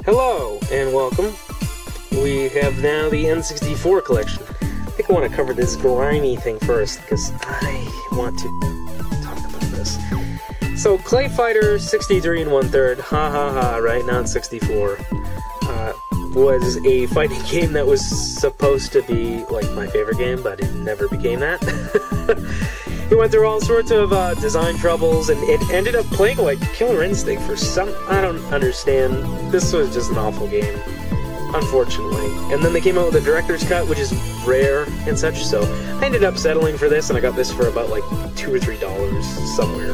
Hello, and welcome. We have now the N64 collection. I think I want to cover this grimy thing first, because I want to talk about this. So, Clayfighter 63 1/3, ha ha ha, right, not 64, was a fighting game that was supposed to be, like, my favorite game, but it never became that. It went through all sorts of design troubles, and it ended up playing like Killer Instinct for some... I don't understand. This was just an awful game, unfortunately. And then they came out with a director's cut, which is rare and such, so I ended up settling for this, and I got this for about like $2 or $3 somewhere.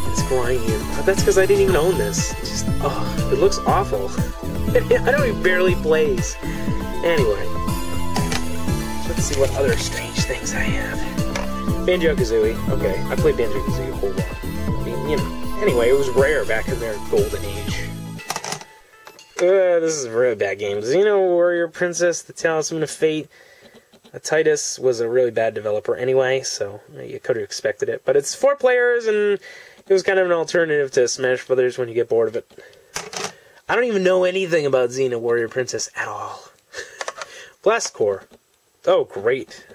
It's grimy, but that's because I didn't even own this. It's just, oh, it looks awful. I don't even barely plays. Anyway, let's see what other strange things I have. Banjo-Kazooie. Okay, I played Banjo-Kazooie a whole lot. I mean, you know. Anyway, it was rare back in their golden age. This is a really bad game. Xena Warrior Princess, The Talisman of Fate. Titus was a really bad developer anyway, so you could have expected it. But it's 4 players, and it was kind of an alternative to Smash Brothers when you get bored of it. I don't even know anything about Xena Warrior Princess at all. Blast Core. Oh, great.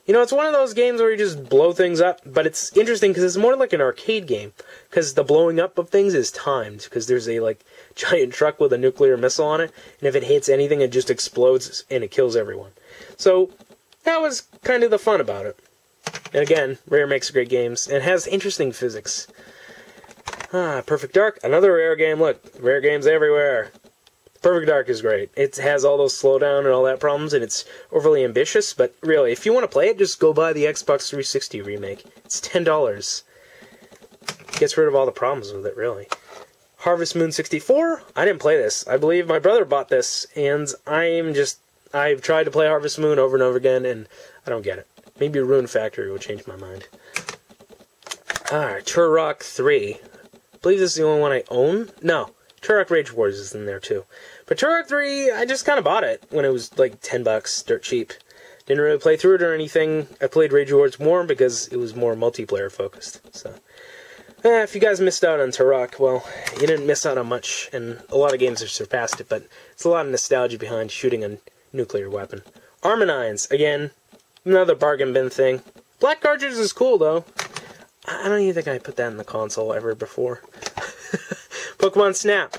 You know, it's one of those games where you just blow things up, but it's interesting because it's more like an arcade game, because the blowing up of things is timed, because there's a, like, giant truck with a nuclear missile on it, and if it hits anything, it just explodes, and it kills everyone. So, that was kind of the fun about it. And again, Rare makes great games, and has interesting physics. Perfect Dark, another Rare game. Look, Rare games everywhere. Perfect Dark is great. It has all those slowdown and all that problems, and it's overly ambitious, but really, if you want to play it, just go buy the Xbox 360 remake. It's $10. Gets rid of all the problems with it, really. Harvest Moon 64? I didn't play this. I believe my brother bought this, and I've tried to play Harvest Moon over and over again, and I don't get it. Maybe Rune Factory will change my mind. Alright, Turok 3. I believe this is the only one I own? No. Turok Rage Wars is in there, too. But Turok 3, I just kind of bought it when it was, like, $10, dirt cheap. Didn't really play through it or anything. I played Rage Wars more because it was more multiplayer-focused. So, if you guys missed out on Turok, well, you didn't miss out on much, and a lot of games have surpassed it, but it's a lot of nostalgia behind shooting a nuclear weapon. Armanines, again, another bargain bin thing. Black Cartridge is cool, though. I don't even think I put that in the console ever before. Pokemon Snap.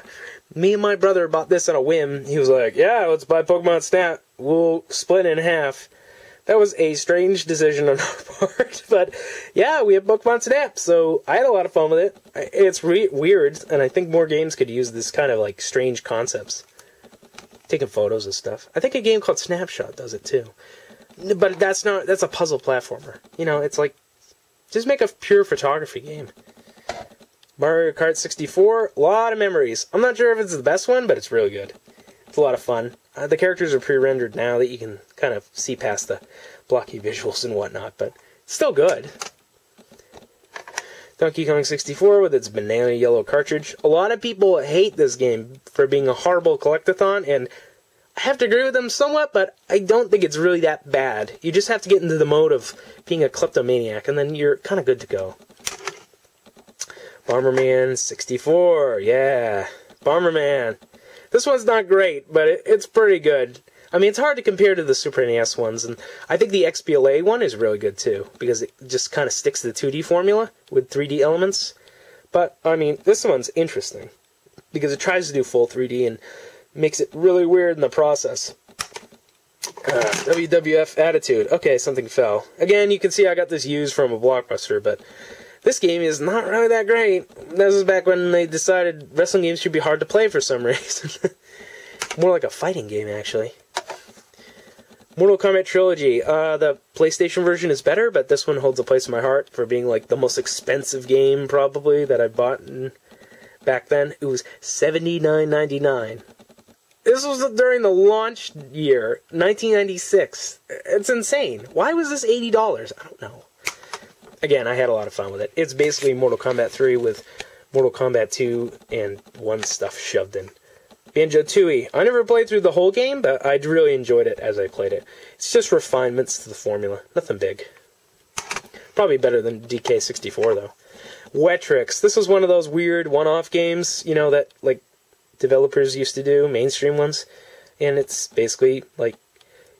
Me and my brother bought this on a whim. He was like, yeah, let's buy Pokemon Snap. We'll split it in half. That was a strange decision on our part. But, yeah, we have Pokemon Snap, so I had a lot of fun with it. It's weird, and I think more games could use this kind of, like, strange concepts. Taking photos and stuff. I think a game called Snapshot does it, too. But that's a puzzle platformer. You know, it's like, just make a pure photography game. Mario Kart 64, a lot of memories. I'm not sure if it's the best one, but it's really good. It's a lot of fun. The characters are pre-rendered now that you can kind of see past the blocky visuals and whatnot, but it's still good. Donkey Kong 64 with its banana yellow cartridge. A lot of people hate this game for being a horrible collectathon, and I have to agree with them somewhat, but I don't think it's really that bad. You just have to get into the mode of being a kleptomaniac, and then you're kind of good to go. Bomberman 64, yeah. Bomberman. This one's not great, but it's pretty good. I mean, it's hard to compare to the Super NES ones, and I think the XBLA one is really good, too, because it just kind of sticks to the 2D formula with 3D elements. But, I mean, this one's interesting, because it tries to do full 3D and makes it really weird in the process. WWF Attitude. Okay, something fell. Again, you can see I got this used from a Blockbuster, but this game is not really that great. This was back when they decided wrestling games should be hard to play for some reason. More like a fighting game, actually. Mortal Kombat Trilogy. The PlayStation version is better, but this one holds a place in my heart for being like the most expensive game, probably, that I bought back then. It was $79.99. This was during the launch year, 1996. It's insane. Why was this $80? I don't know. Again, I had a lot of fun with it. It's basically Mortal Kombat 3 with Mortal Kombat 2 and 1 stuff shoved in. Banjo-Tooie. I never played through the whole game, but I really enjoyed it as I played it. It's just refinements to the formula. Nothing big. Probably better than DK64, though. Wetrix. This was one of those weird one-off games, you know, that, like, developers used to do, mainstream ones. And it's basically like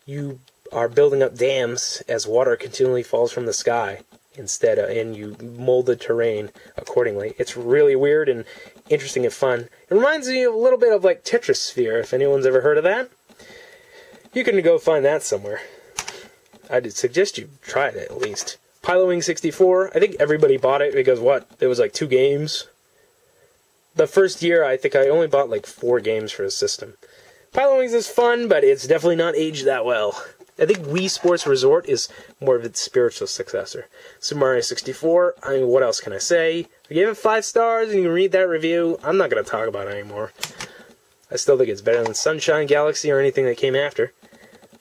you are building up dams as water continually falls from the sky and you mold the terrain accordingly. It's really weird and interesting and fun. It reminds me a little bit of like Tetrisphere, if anyone's ever heard of that. You can go find that somewhere. I'd suggest you try it at least. Pilotwing 64, I think everybody bought it because there was like 2 games. The first year, I think I only bought like 4 games for the system. Pilotwings is fun, but it's definitely not aged that well. I think Wii Sports Resort is more of its spiritual successor. Super Mario 64, I mean, what else can I say? I gave it 5 stars, and you can read that review. I'm not going to talk about it anymore. I still think it's better than Sunshine Galaxy or anything that came after.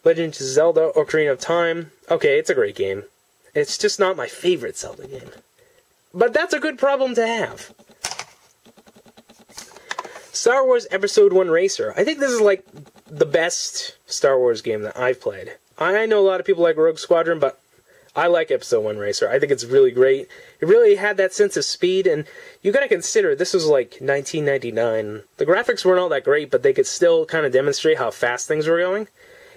Legend of Zelda Ocarina of Time, okay, it's a great game. It's just not my favorite Zelda game. But that's a good problem to have. Star Wars Episode 1 Racer. I think this is like the best Star Wars game that I've played. I know a lot of people like Rogue Squadron, but I like Episode 1 Racer. I think it's really great. It really had that sense of speed, and you gotta consider, this was like 1999. The graphics weren't all that great, but they could still kind of demonstrate how fast things were going.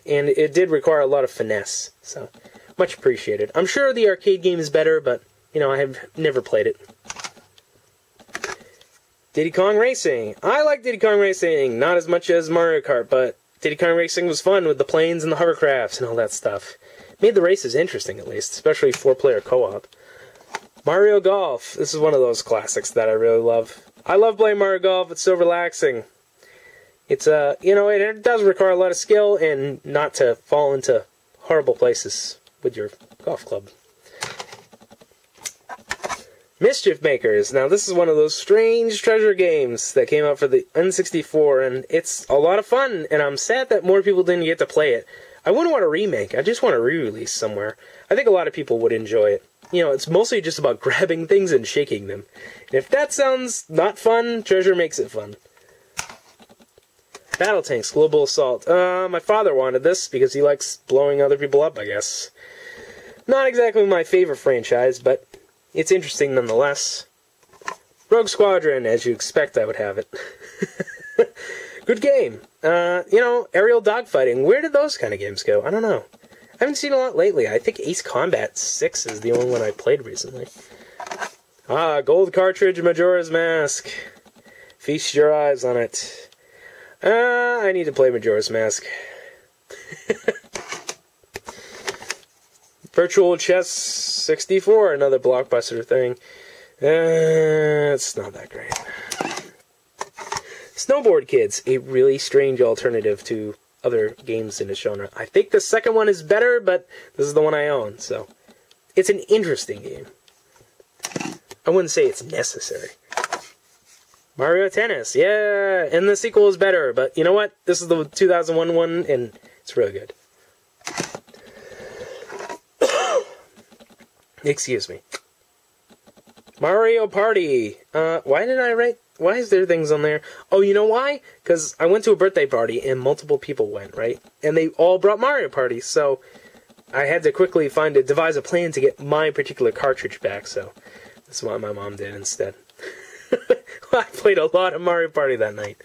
And it did require a lot of finesse, so much appreciated. I'm sure the arcade game is better, but, you know, I have never played it. Diddy Kong Racing. I like Diddy Kong Racing, not as much as Mario Kart, but Diddy Kong Racing was fun with the planes and the hovercrafts and all that stuff. Made the races interesting, at least, especially 4-player co-op. Mario Golf. This is one of those classics that I really love. I love playing Mario Golf. It's so relaxing. It's, you know, it does require a lot of skill and not to fall into horrible places with your golf club. Mischief Makers. Now, this is one of those strange treasure games that came out for the N64, and it's a lot of fun, and I'm sad that more people didn't get to play it. I wouldn't want a remake. I just want a re-release somewhere. I think a lot of people would enjoy it. You know, it's mostly just about grabbing things and shaking them. And if that sounds not fun, Treasure makes it fun. Battle Tanks Global Assault. My father wanted this because he likes blowing other people up, I guess. Not exactly my favorite franchise, but it's interesting nonetheless. Rogue Squadron, as you expect I would have it. Good game. You know, aerial dogfighting. Where did those kind of games go? I don't know. I haven't seen a lot lately. I think Ace Combat 6 is the only one I played recently. Gold cartridge, Majora's Mask. Feast your eyes on it. I need to play Majora's Mask. Virtual Chess 64, another blockbuster thing. It's not that great. Snowboard Kids, a really strange alternative to other games in the genre. I think the second one is better, but this is the one I own, so it's an interesting game. I wouldn't say it's necessary. Mario Tennis, yeah, and the sequel is better, but you know what? This is the 2001 one, and it's really good. Excuse me. Mario Party. Why is there things on there? Oh, you know why? Because I went to a birthday party and multiple people went, right? And they all brought Mario Party, so I had to quickly devise a plan to get my particular cartridge back, so that's what my mom did instead. I played a lot of Mario Party that night.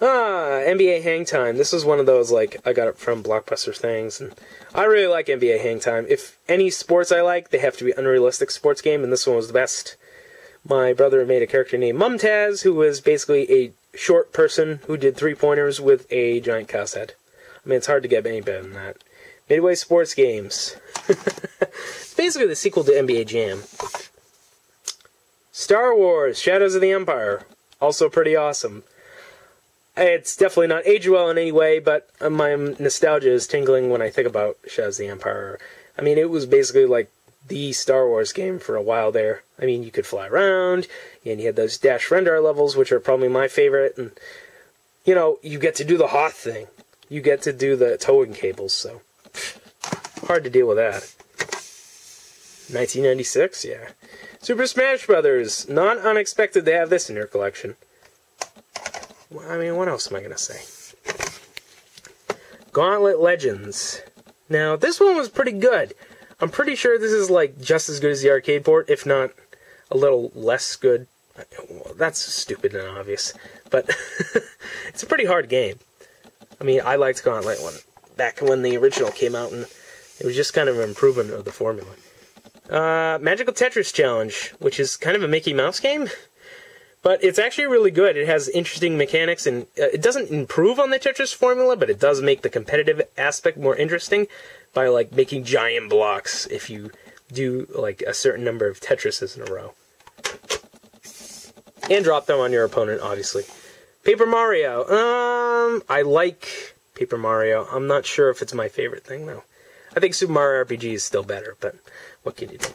NBA Hang Time. This was one of those, like, I got it from Blockbuster things, and I really like NBA Hang Time. If any sports I like, they have to be unrealistic sports game, and this one was the best. My brother made a character named Mumtaz, who was basically a short person who did three-pointers with a giant cow's head. I mean, it's hard to get any better than that. Midway Sports Games. It's basically the sequel to NBA Jam. Star Wars, Shadows of the Empire. Also pretty awesome. It's definitely not aged well in any way, but my nostalgia is tingling when I think about Shadows of the Empire. I mean, it was basically like the Star Wars game for a while there. I mean, you could fly around, and you had those Dash Rendar levels, which are probably my favorite, and, you know, you get to do the Hoth thing. You get to do the towing cables, so hard to deal with that. 1996, yeah. Super Smash Brothers. Not unexpected to have this in your collection. I mean, what else am I going to say? Gauntlet Legends. Now, this one was pretty good. I'm pretty sure this is, like, just as good as the arcade port, if not a little less good Well, that's stupid and obvious, but it's a pretty hard game. I mean, I liked Gauntlet back when the original came out, and it was just kind of an improvement of the formula. Magical Tetris Challenge, which is kind of a Mickey Mouse game, but it's actually really good. It has interesting mechanics, and it doesn't improve on the Tetris formula, but it does make the competitive aspect more interesting by, like, making giant blocks if you do, like, a certain number of Tetrises in a row. And drop them on your opponent, obviously. Paper Mario. I like Paper Mario. I'm not sure if it's my favorite thing, though. I think Super Mario RPG is still better, but what can you do?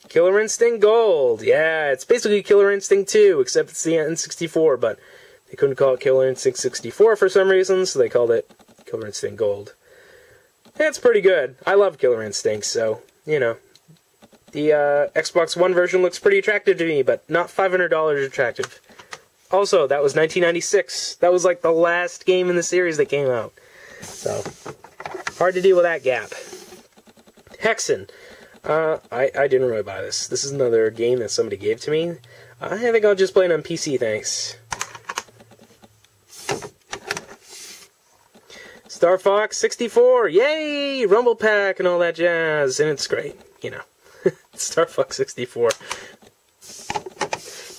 Killer Instinct Gold. Yeah, it's basically Killer Instinct 2, except it's the N64, but they couldn't call it Killer Instinct 64 for some reason, so they called it Killer Instinct Gold. Yeah, it's pretty good. I love Killer Instinct, so, you know. The Xbox One version looks pretty attractive to me, but not $500 attractive. Also, that was 1996. That was like the last game in the series that came out. So, hard to deal with that gap. Hexen. I didn't really buy this. This is another game that somebody gave to me. I think I'll just play it on PC, thanks. Star Fox 64. Yay! Rumble Pack and all that jazz. And it's great, you know. Star Fox 64.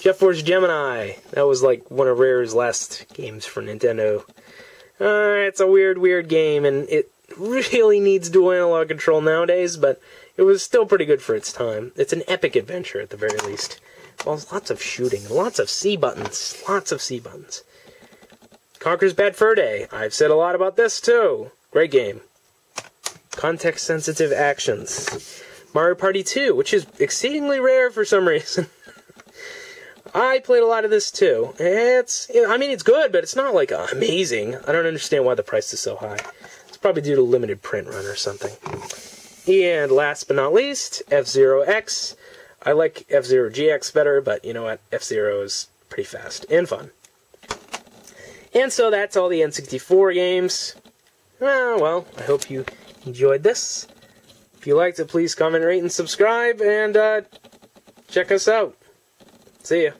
Jet Force Gemini. That was like one of Rare's last games for Nintendo. It's a weird game, and it really needs dual analog control nowadays, but it was still pretty good for its time. It's an epic adventure, at the very least. Well, lots of shooting, lots of C buttons. Lots of C buttons. Conker's Bad Fur Day. I've said a lot about this, too. Great game. Context-sensitive actions. Mario Party 2, which is exceedingly rare for some reason. I played a lot of this, too. I mean, it's good, but it's not, like, amazing. I don't understand why the price is so high. It's probably due to limited print run or something. And last but not least, F-Zero X. I like F-Zero GX better, but you know what? F-Zero is pretty fast and fun. And so that's all the N64 games. Well, I hope you enjoyed this. If you liked it, please comment, rate, and subscribe, and check us out. See ya.